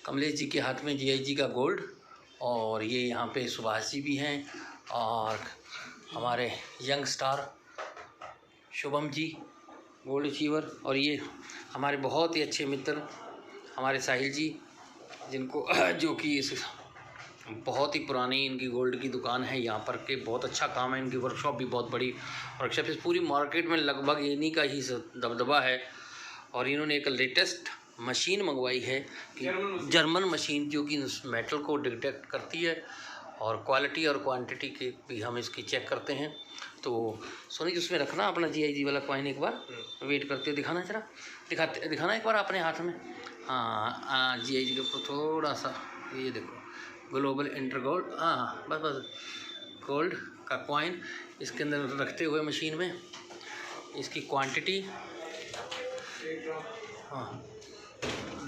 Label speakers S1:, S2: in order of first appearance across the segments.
S1: कमलेश जी के हाथ में जीआईजी का गोल्ड, और ये यहाँ पे सुभाष जी भी हैं और हमारे young star Shubham ji gold achiever, और ये हमारे बहुत ही अच्छे मित्र हमारे साहिल जी, जिनको जो कि इस बहुत ही पुरानी इनकी गोल्ड की दुकान है यहाँ पर के, बहुत अच्छा काम है, इनकी वर्कशॉप भी बहुत बड़ी वर्कशॉप है, पूरी मार्केट में लगभग इन्हीं का ही दबदबा है। और इन्होंने एक लेटेस्ट मशीन मंगवाई है, जर्मन मशीन, जो कि मेटल को डिटेक्ट करती है और क्वालिटी और क्वांटिटी के भी हम इसकी चेक करते हैं। तो सोनी जी उसमें रखना अपना जीआईजी वाला कॉइन, एक बार वेट करते हो, दिखाना जरा, दिखाना एक बार अपने हाथ में। हाँ जीआईजी के ऊपर थोड़ा सा, ये देखो ग्लोबल इंटर गोल्ड, हाँ बस बस गोल्ड का कॉइन इसके अंदर रखते हुए मशीन में इसकी क्वांटिटी, हाँ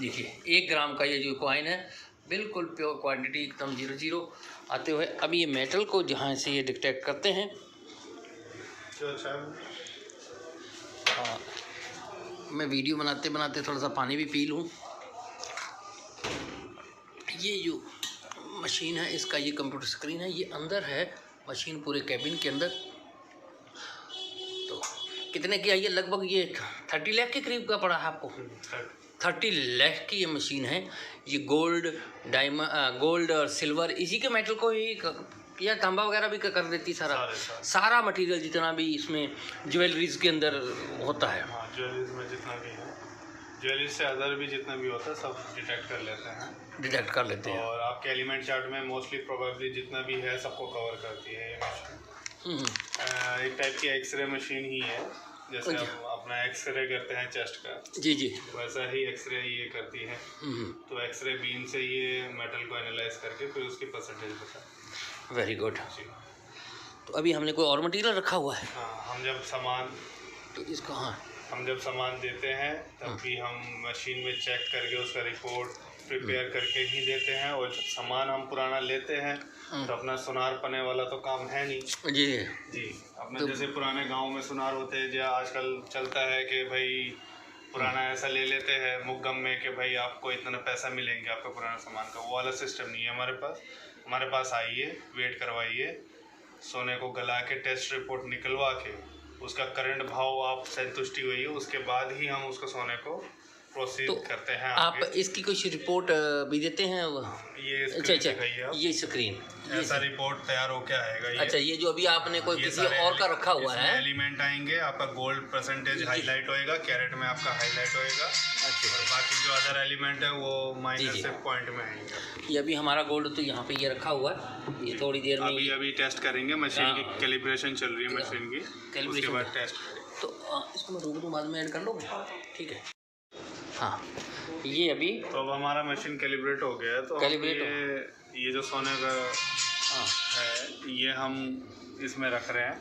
S1: देखिए 1 ग्राम का ये जो कॉइन है बिल्कुल प्योर क्वांटिटी, एकदम 00 आते हुए। अब ये मेटल को जहाँ से ये डिटेक्ट करते हैं, हाँ मैं वीडियो बनाते बनाते थोड़ा सा पानी भी पी लूँ। ये जो मशीन है इसका ये कंप्यूटर स्क्रीन है, ये अंदर है मशीन पूरे कैबिन के अंदर। तो कितने की आई है? लगभग ये 30 लाख के करीब का पड़ा है आपको। 30 लाख की ये मशीन है। ये गोल्ड, डायमंड, गोल्ड और सिल्वर इसी के मेटल को ही, या तांबा वगैरह भी कर देती, सारा मटेरियल जितना भी इसमें ज्वेलरीज के अंदर होता है।
S2: हाँ, ज्वेलरीज में जितना भी है, ज्वेलरीज से अदर भी जितना भी होता है सब डिटेक्ट कर लेते हैं। और आपके एलिमेंट चार्ट में मोस्टली प्रोबेबली जितना भी है सबको कवर करती है ये मशीन। एक टाइप की एक्सरे मशीन ही है, जैसे हम अपना एक्सरे करते हैं चेस्ट का, जी जी, वैसा ही एक्सरे ये करती है। तो एक्सरे बीम से ये मेटल को एनालाइज करके फिर उसकी परसेंटेज बताए।
S1: Very good. तो अभी हमने कोई और मटेरियल रखा हुआ है?
S2: हाँ, हम जब सामान,
S1: तो इसका, हाँ
S2: हम जब सामान देते हैं तब भी हम मशीन में चेक करके उसका रिपोर्ट प्रिपेयर करके ही देते हैं। और जब सामान हम पुराना लेते हैं तो अपना सुनार पने वाला तो काम है नहीं जी जी। अपना तो जैसे पुराने गांव में सुनार होते हैं, जो आजकल चलता है कि भाई पुराना ऐसा ले लेते हैं मुकदम में कि भाई आपको इतना पैसा मिलेंगे आपका पुराना सामान का, वो वाला सिस्टम नहीं है हमारे पास। हमारे पास आइए, वेट करवाइए, सोने को गला के टेस्ट रिपोर्ट निकलवा के उसका करंट भाव आप संतुष्टि हुई है, उसके बाद ही हम उसको सोने को प्रोसीड तो करते हैं।
S1: आप इसकी कुछ रिपोर्ट भी देते हैं?
S2: ये
S1: अच्छा, ये स्क्रीन,
S2: ऐसा रिपोर्ट तैयार होके आएगा ये।
S1: अच्छा, ये जो अभी आपने कोई किसी और का रखा हुआ है,
S2: एलिमेंट आएंगे, आपका गोल्ड परसेंटेज हाईलाइट होएगा, कैरेट में आपका हाईलाइट होएगा। अच्छा, और बाकी जो अदर एलिमेंट है वो माइनर से पॉइंट में आएंगे।
S1: ये अभी हमारा गोल्ड तो यहाँ पे ये रखा हुआ है, ये थोड़ी देर में
S2: अभी टेस्ट करेंगे, मशीन की कैलिब्रेशन चल रही है मशीन की, उसके बाद टेस्ट।
S1: तो इसको मैं रोक दूँ, बाद में ऐड कर लोगे? ठीक है। हाँ, ये अभी
S2: तो अब हमारा मशीन कैलिब्रेट हो गया है। तो ये जो सोने का है ये हम इसमें रख रहे हैं,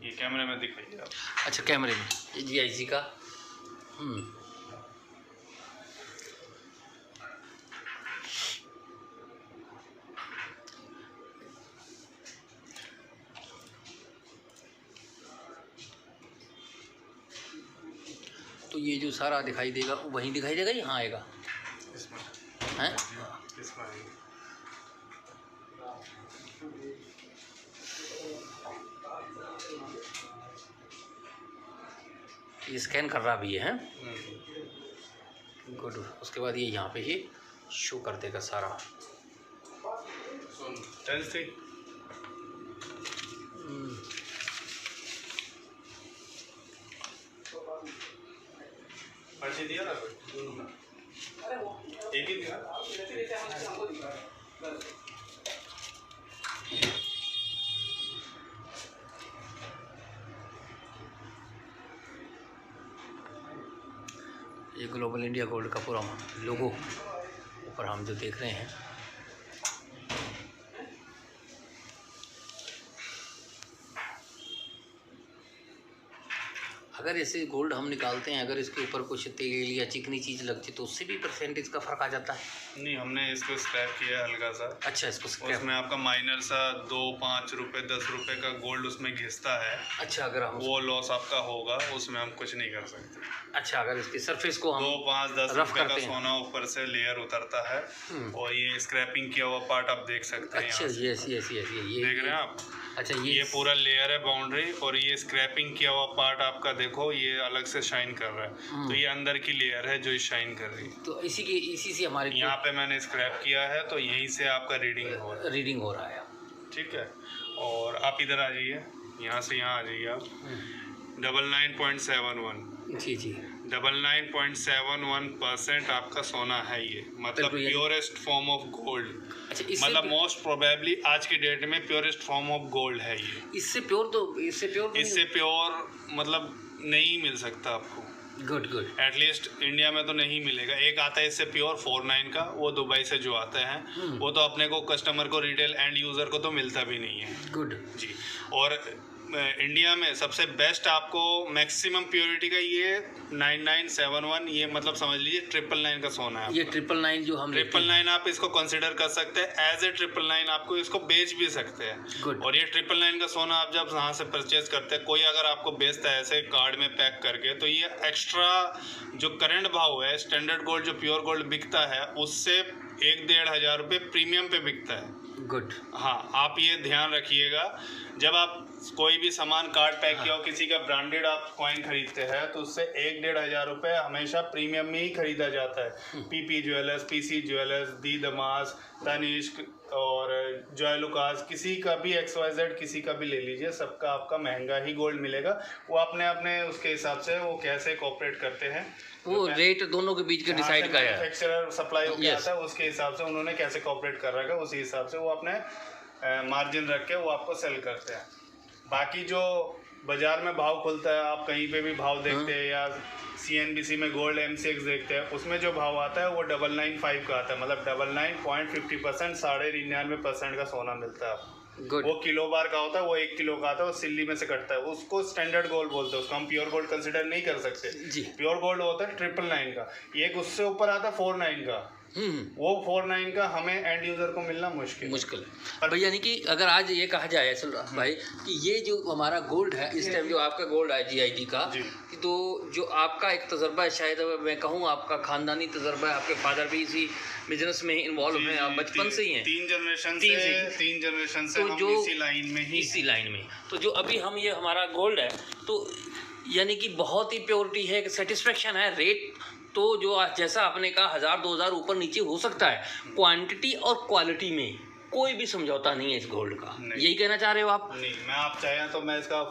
S2: ये कैमरे में दिखाइए आप।
S1: अच्छा, कैमरे में ये जीआईजी का। तो ये जो सारा दिखाई देगा वहीं दिखाई देगा, यहाँ आएगा हैं? ये स्कैन कर रहा भी है, हैं? गुड। उसके बाद ये यहाँ पे ही शो कर देगा सारा।
S2: दिया ना, एक ही दिया।
S1: ये ग्लोबल इंडिया गोल्ड का पूरा लोगो ऊपर हम जो देख रहे हैं, अगर ऐसे गोल्ड हम निकालते हैं, अगर इसके ऊपर कुछ तेल या चिकनी चीज़ लगती है तो उससे भी परसेंटेज का फ़र्क आ जाता है?
S2: नहीं, हमने इसको स्क्रैप किया हल्का सा।
S1: अच्छा, इसको स्क्रैप।
S2: उसमें आपका माइनर सा 2-5 रुपये 10 रुपये का गोल्ड उसमें घिसता है।
S1: अच्छा, अगर हम
S2: वो लॉस आपका होगा, उसमें हम कुछ नहीं कर सकते।
S1: अच्छा, अगर इसकी सरफेस को हम
S2: 2-5-10
S1: रफ
S2: रुपये का
S1: करते हैं।
S2: सोना ऊपर से लेयर उतरता है और ये स्क्रैपिंग किया हुआ पार्ट आप देख सकते हैं।
S1: अच्छा, यस यस यस, ये
S2: देख रहे हैं आप?
S1: अच्छा,
S2: ये पूरा लेयर है बाउंड्री, और ये स्क्रैपिंग किया हुआ पार्ट आपका देखो ये अलग से शाइन कर रहा है। तो ये अंदर की लेयर है जो शाइन कर रही है।
S1: तो इसी से हमारे
S2: यहाँ पे मैंने स्क्रैप किया है तो यहीं से आपका रीडिंग हो रहा है। ठीक है, और आप इधर आ जाइए, यहाँ से यहाँ आ जाइए आप। 99.71
S1: जी जी,
S2: 99.71% आपका सोना है ये, मतलब प्योरेस्ट फॉर्म ऑफ गोल्ड।
S1: अच्छा,
S2: मतलब मोस्ट प्रोबेबली आज की डेट में प्योरेस्ट फॉर्म ऑफ गोल्ड है ये।
S1: इससे प्योर
S2: मतलब नहीं मिल सकता आपको।
S1: गुड गुड,
S2: एटलीस्ट इंडिया में तो नहीं मिलेगा। एक आता है इससे प्योर 49 का, वो दुबई से जो आते हैं वो तो अपने को कस्टमर को रिटेल एंड यूज़र को तो मिलता भी नहीं है।
S1: गुड
S2: जी, और इंडिया में सबसे बेस्ट आपको मैक्सिमम प्योरिटी का ये 9971, ये मतलब समझ लीजिए 999 का सोना है।
S1: ये 999 जो हम
S2: 999 आप इसको कंसिडर कर सकते हैं एज ए 999, आपको इसको बेच भी सकते हैं।
S1: Good.
S2: और ये 999 का सोना आप जब यहाँ से परचेज करते हैं, कोई अगर आपको बेचता है ऐसे कार्ड में पैक करके, तो ये एक्स्ट्रा जो करंट भाव है स्टैंडर्ड गोल्ड जो प्योर गोल्ड बिकता है उससे 1-1.5 हज़ार रुपये प्रीमियम पे बिकता है।
S1: गुड,
S2: हाँ, आप ये ध्यान रखिएगा, जब आप कोई भी सामान कार्ड पैक किया हो, किसी का ब्रांडेड आप कॉइन खरीदते हैं तो उससे 1-1.5 हज़ार रुपये हमेशा प्रीमियम में ही खरीदा जाता है। पीपी ज्वेलर्स, पीसी ज्वेलर्स, दी दमास, तनिष्क और जॉयलुकास, किसी का भी XYZ किसी का भी ले लीजिए, सबका आपका महंगा ही गोल्ड मिलेगा। वो अपने उसके हिसाब से वो कैसे कोऑपरेट करते हैं,
S1: वो रेट दोनों के बीच का डिसाइड का है,
S2: मैन्युफैक्चरर सप्लाई होकर आता है उसके हिसाब से उन्होंने कैसे कोऑपरेट कर रखा है, उसी हिसाब से वो अपने मार्जिन रख के वो आपको सेल करते हैं। बाकी जो बाजार में भाव खुलता है, आप कहीं पे भी भाव देखते हैं या CNBC में गोल्ड MCX देखते हैं, उसमें जो भाव आता है वो 995 का आता है, मतलब 99.50%, 99.5% का सोना मिलता है आपको। वो किलो बार का होता है, वो 1 किलो का आता है, वो सिल्ली में से कटता है, उसको स्टैंडर्ड गोल्ड बोलते हैं, उसको हम प्योर गोल्ड कंसिडर नहीं कर सकते जी। प्योर गोल्ड होता है 999 का, एक उससे ऊपर आता है 49 का। वो 49 का हमें एंड यूजर को मिलना मुश्किल है।
S1: भाई यानी कि अगर आज ये कहा जाए असल भाई कि ये जो हमारा गोल्ड है इस टाइम जो आपका गोल्ड है GIG का, तो जो आपका एक तजर्बा है, शायद मैं कहूँ आपका खानदानी तजर्बा है, आपके फादर भी इसी बिजनेस में इन्वॉल्व हैं, आप बचपन से ही हैं,
S2: 3 जनरेशन से
S1: तो
S2: हम
S1: जो
S2: इसी लाइन में
S1: तो जो अभी हम ये हमारा गोल्ड है तो यानी कि बहुत ही प्योरिटी है, सेटिस्फेक्शन है। रेट तो जो जैसा आपने कहा 1000-2000 ऊपर नीचे हो सकता है, क्वांटिटी और क्वालिटी में कोई भी समझौता नहीं है इस गोल्ड का, यही कहना चाह रहे हो आप?
S2: नहीं, मैं आप चाहें तो मैं इसका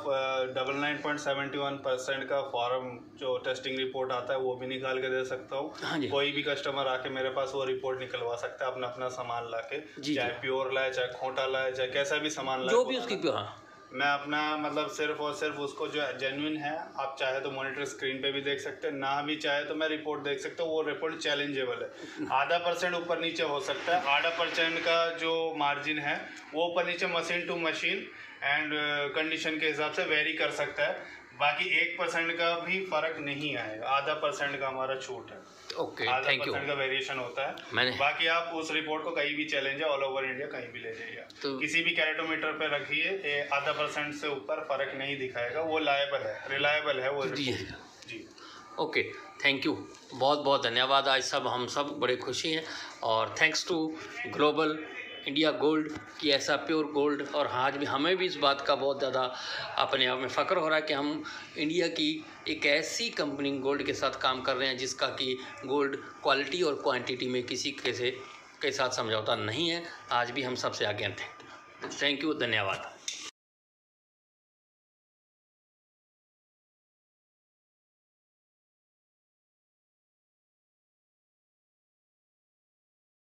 S2: 99.71% का फॉर्म जो टेस्टिंग रिपोर्ट आता है वो भी निकाल के दे सकता हूँ।
S1: हाँ जी,
S2: कोई भी कस्टमर आके मेरे पास वो रिपोर्ट निकलवा सकता है, अपना सामान लाके, चाहे प्योर लाए, चाहे खोटा लाए, चाहे कैसा भी सामान लाए,
S1: जो भी उसकी प्योर,
S2: मैं अपना मतलब सिर्फ और सिर्फ उसको जो जेन्युइन है, आप चाहे तो मॉनिटर स्क्रीन पे भी देख सकते हैं, ना भी चाहे तो मैं रिपोर्ट देख सकता हूँ। वो रिपोर्ट चैलेंजेबल है, 0.5% ऊपर नीचे हो सकता है, 0.5% का जो मार्जिन है वो ऊपर नीचे machine to machine and condition के हिसाब से वेरी कर सकता है। बाकी 1% का भी फर्क नहीं आएगा, 0.5% का हमारा छूट है।
S1: Okay, thank you.
S2: का वेरिएशन होता है। बाकी आप उस रिपोर्ट को कहीं भी चैलेंज है, ऑल ओवर इंडिया कहीं भी ले जाइए, तो किसी भी कैरेटोमीटर पे रखिए, 0.5% से ऊपर फर्क नहीं दिखाएगा, वो लायबल है, रिलायबल है वो जी।
S1: ओके, थैंक यू, बहुत बहुत धन्यवाद। आज हम सब बड़े खुशी हैं और thanks to global India gold की ऐसा प्योर गोल्ड। और आज भी हमें भी इस बात का बहुत ज़्यादा अपने आप में फ़ख्र हो रहा है कि हम इंडिया की एक ऐसी कंपनी गोल्ड के साथ काम कर रहे हैं जिसका कि गोल्ड क्वालिटी और क्वांटिटी में किसी के साथ समझौता नहीं है। आज भी हम सबसे आगे हैं। थैंक यू, धन्यवाद।